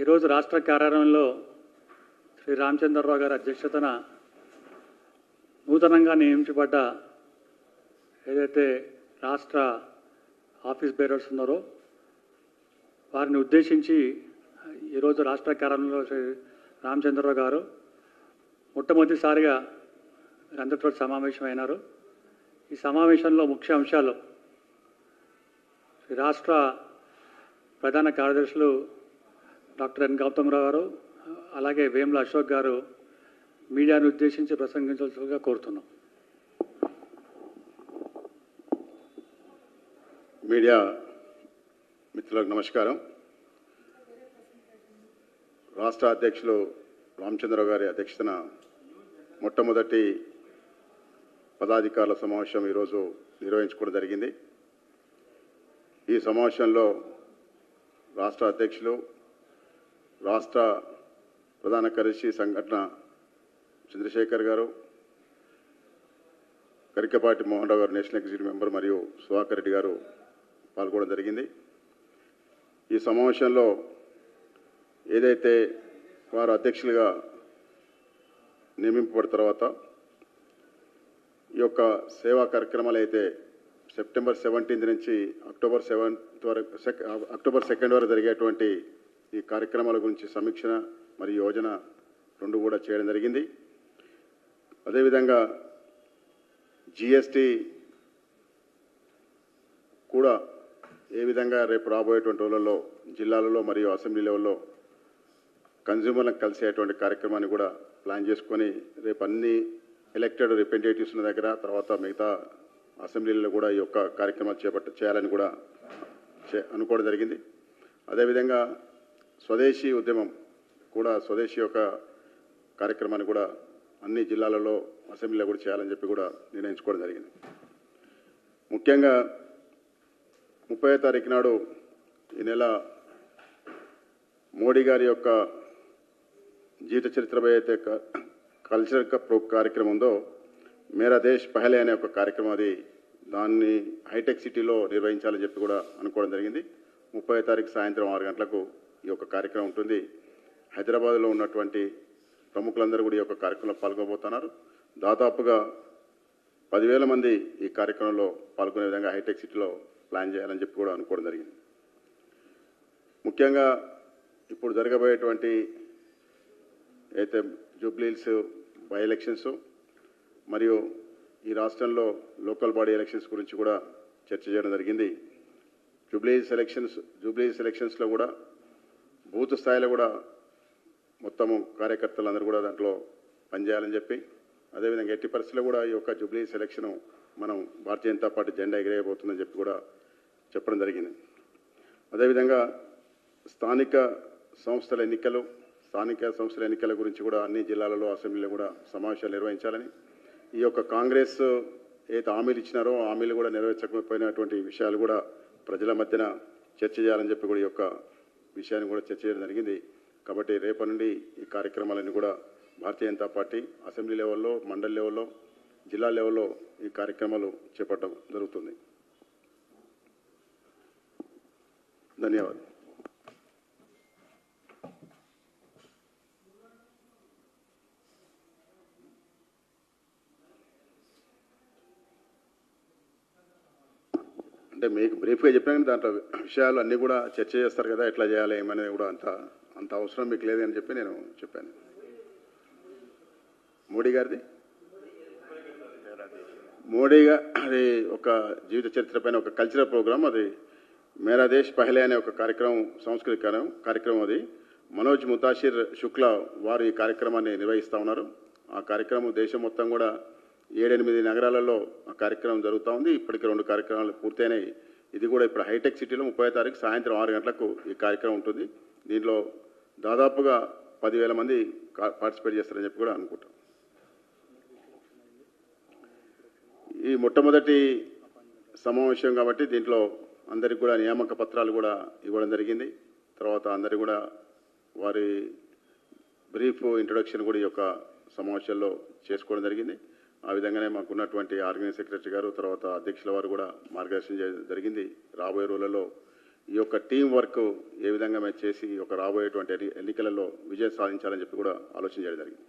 ఈరోజు రాష్ట్ర కార్యాలయంలో శ్రీ రామచంద్రరావు గారి అధ్యక్షతన నూతనంగా నియమించబడ్డ ఏదైతే రాష్ట్ర ఆఫీస్ బేరర్స్ ఉన్నారో వారిని ఉద్దేశించి ఈరోజు రాష్ట్ర కార్యాలయంలో శ్రీ రామచంద్రరావు గారు మొట్టమొదటిసారిగా అందరితో సమావేశమైనారు. ఈ సమావేశంలో ముఖ్య అంశాలు రాష్ట్ర ప్రధాన కార్యదర్శులు డాక్టర్ ఎన్ గౌతమరావు గారు అలాగే వేముల అశోక్ గారు మీడియాను ఉద్దేశించి ప్రసంగించాల్సిందిగా కోరుతున్నాం. మీడియా మిత్రులకు నమస్కారం. రాష్ట్ర అధ్యక్షులు రామచంద్రరావు గారి అధ్యక్షతన మొట్టమొదటి పదాధికారుల సమావేశం ఈరోజు నిర్వహించుకోవడం జరిగింది. ఈ సమావేశంలో రాష్ట్ర అధ్యక్షులు, రాష్ట్ర ప్రధాన కార్యదర్శి సంఘటన చంద్రశేఖర్ గారు, కరికపాటి మోహన్ రావు గారు నేషనల్ ఎగ్జిక్యూటివ్ మెంబర్ మరియు సుధాకర్ రెడ్డి గారు పాల్గొనడం జరిగింది. ఈ సమావేశంలో ఏదైతే వారు అధ్యక్షులుగా నియమింపబడిన తర్వాత ఈ యొక్క సేవా కార్యక్రమాలు అయితే సెప్టెంబర్ 17 నుంచి అక్టోబర్ 2 వరకు జరిగేటువంటి ఈ కార్యక్రమాల గురించి సమీక్ష మరియు యోజన రెండు కూడా చేయడం జరిగింది. అదేవిధంగా జిఎస్టీ కూడా ఏ విధంగా రేపు రాబోయేటువంటి రోజులలో జిల్లాలలో మరియు అసెంబ్లీ లెవెల్లో కన్జ్యూమర్లకు కలిసేటువంటి కార్యక్రమాన్ని కూడా ప్లాన్ చేసుకొని రేపు అన్ని ఎలక్టెడ్ రిప్రజెంటేటివ్స్ దగ్గర తర్వాత మిగతా అసెంబ్లీలో కూడా ఈ యొక్క కార్యక్రమాలు చేయాలని కూడా అనుకోవడం జరిగింది. అదేవిధంగా స్వదేశీ ఉద్యమం కూడా స్వదేశీ యొక్క కార్యక్రమాన్ని కూడా అన్ని జిల్లాలలో అసెంబ్లీలో కూడా చేయాలని చెప్పి కూడా నిర్ణయించుకోవడం జరిగింది. ముఖ్యంగా 30వ తారీఖు నాడు ఈ నెల మోడీ గారి యొక్క జీవిత చరిత్రపై అయితే కల్చరల్ కార్యక్రమం ఉందో మేరా దేశ్ పహలే అనే ఒక కార్యక్రమం, అది దాన్ని హైటెక్ సిటీలో నిర్వహించాలని చెప్పి కూడా అనుకోవడం జరిగింది. 30వ తారీఖు సాయంత్రం 6 గంటలకు ఈ యొక్క కార్యక్రమం ఉంటుంది. హైదరాబాద్లో ఉన్నటువంటి ప్రముఖులందరూ కూడా ఈ యొక్క కార్యక్రమంలో పాల్గొనబోతున్నారు. దాదాపుగా 10,000 మంది ఈ కార్యక్రమంలో పాల్గొనే విధంగా హైటెక్ సిటీలో ప్లాన్ చేయాలని చెప్పి కూడా అనుకోవడం జరిగింది. ముఖ్యంగా ఇప్పుడు జరగబోయేటువంటి అయితే జూబ్లీహిల్స్ బై ఎలక్షన్స్ మరియు ఈ రాష్ట్రంలో లోకల్ బాడీ ఎలక్షన్స్ గురించి కూడా చర్చ చేయడం జరిగింది. జూబ్లీహిల్స్ ఎలక్షన్స్లో కూడా బూత్ స్థాయిలో కూడా మొత్తము కార్యకర్తలందరూ కూడా దాంట్లో పనిచేయాలని చెప్పి, అదేవిధంగా ఎట్టి పరిస్థితుల్లో కూడా ఈ యొక్క జూబ్లీహిల్స్ ఎలక్షన్ మనం భారతీయ జనతా పార్టీ జెండా ఎగిరేయబోతుందని చెప్పి కూడా చెప్పడం జరిగింది. అదేవిధంగా స్థానిక సంస్థల ఎన్నికల గురించి కూడా అన్ని జిల్లాలలో అసెంబ్లీలో కూడా సమావేశాలు నిర్వహించాలని, ఈ యొక్క కాంగ్రెస్ ఏదైతే హామీలు ఇచ్చినారో హామీలు కూడా నెరవేర్చకపోయినటువంటి విషయాలు కూడా ప్రజల మధ్యన చర్చ చేయాలని చెప్పి కూడా ఈ యొక్క విషయాన్ని కూడా చర్చ చేయడం జరిగింది. కాబట్టి రేపటి నుండి ఈ కార్యక్రమాలన్నీ కూడా భారతీయ జనతా పార్టీ అసెంబ్లీ లెవెల్లో, మండలి లెవెల్లో, జిల్లా లెవెల్లో ఈ కార్యక్రమాలు చేపట్టడం జరుగుతుంది. ధన్యవాదాలు. అంటే మీకు బ్రీఫ్గా చెప్పినా కానీ దాంట్లో విషయాలు అన్నీ కూడా చర్చ చేస్తారు కదా, ఎట్లా చేయాలి ఏమనేది కూడా అంత అవసరం మీకు లేదని చెప్పి నేను చెప్పాను. మోడీ గారిది అది ఒక జీవిత చరిత్ర పైన ఒక కల్చరల్ ప్రోగ్రామ్, అది మేరా దేశ్ పహలే అనే ఒక కార్యక్రమం, సాంస్కృతిక కార్యక్రమం. అది మనోజ్ ముతాషిర్ శుక్లా వారు ఈ కార్యక్రమాన్ని నిర్వహిస్తూ ఉన్నారు. ఆ కార్యక్రమం దేశం మొత్తం కూడా 7-8 నగరాలలో ఆ కార్యక్రమం జరుగుతూ ఉంది. ఇప్పటికి 2 కార్యక్రమాలు పూర్తయినాయి. ఇది కూడా ఇప్పుడు హైటెక్ సిటీలో 30వ తారీఖు సాయంత్రం 6 గంటలకు ఈ కార్యక్రమం ఉంటుంది. దీనిలో దాదాపుగా 10,000 మంది పార్టిసిపేట్ చేస్తారని చెప్పి కూడా అనుకుంటాం. ఈ మొట్టమొదటి సమావేశం కాబట్టి దీంట్లో అందరికి కూడా నియామక పత్రాలు కూడా ఇవ్వడం జరిగింది. తర్వాత అందరికి కూడా వారి బ్రీఫ్ ఇంట్రొడక్షన్ కూడా ఈ యొక్క సమావేశంలో చేసుకోవడం జరిగింది. ఆ విధంగానే మాకున్నటువంటి ఆర్గనైజింగ్ సెక్రటరీ గారు తర్వాత అధ్యక్షుల వారు కూడా మార్గదర్శనం చేయడం జరిగింది. రాబోయే రోజులలో ఈ యొక్క టీం వర్క్ ఏ విధంగా మేము చేసి ఈ యొక్క రాబోయేటువంటి ఎన్నికలలో విజయం సాధించాలని చెప్పి కూడా ఆలోచన చేయడం జరిగింది.